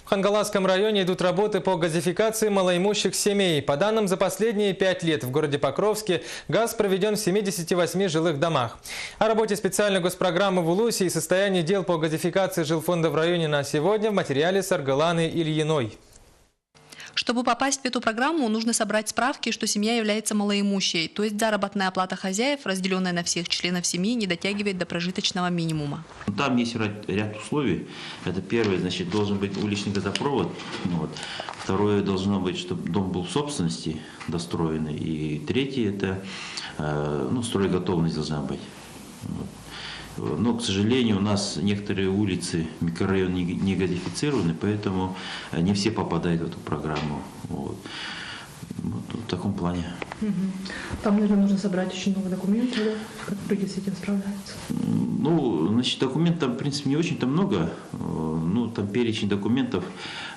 В Хангаласском районе идут работы по газификации малоимущих семей. По данным, за последние 5 лет в городе Покровске газ проведен в 78 жилых домах. О работе специальной госпрограммы в Улусе и состоянии дел по газификации жилфонда в районе на сегодня в материале Саргаланы Ильиной. Чтобы попасть в эту программу, нужно собрать справки, что семья является малоимущей, то есть заработная плата хозяев, разделенная на всех членов семьи, не дотягивает до прожиточного минимума. Там есть ряд условий. Это первое, значит, должен быть уличный газопровод. Вот. Второе, должно быть, чтобы дом был в собственности достроенный. И третье, это стройготовность должна быть. Вот. Но, к сожалению, у нас некоторые улицы, микрорайоны не газифицированы, поэтому не все попадают в эту программу. Вот. В таком плане. Там, наверное, нужно собрать очень много документов, да? Как люди с этим справляются? Документов, в принципе, не очень-то много. Там перечень документов.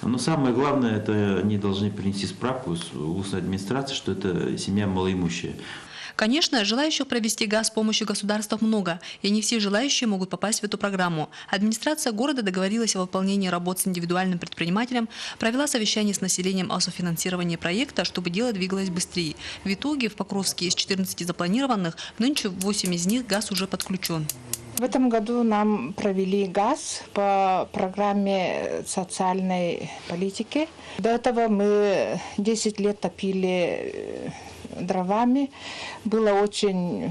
Но самое главное, это они должны принести справку в устной администрации, что это семья малоимущая. Конечно, желающих провести газ с помощью государства много, и не все желающие могут попасть в эту программу. Администрация города договорилась о выполнении работ с индивидуальным предпринимателем, провела совещание с населением о софинансировании проекта, чтобы дело двигалось быстрее. В итоге в Покровске из 14 запланированных, нынче 8 из них газ уже подключен. В этом году нам провели газ по программе социальной политики. До этого мы 10 лет топили дровами. Было очень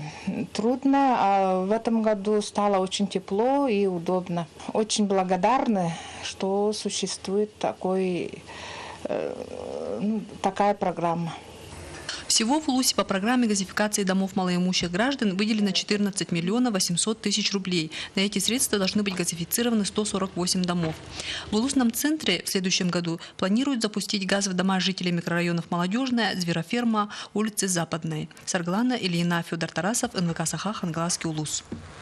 трудно, а в этом году стало очень тепло и удобно. Очень благодарны, что существует такая программа. Всего в Улусе по программе газификации домов малоимущих граждан выделено 14 миллионов 800 тысяч рублей. На эти средства должны быть газифицированы 148 домов. В Улусном центре в следующем году планируют запустить газ в дома жителей микрорайонов Молодежная, Звероферма, улицы Западной. Саргалана Ильина, Федор Тарасов, НВК Саха, Хангаласский Улус.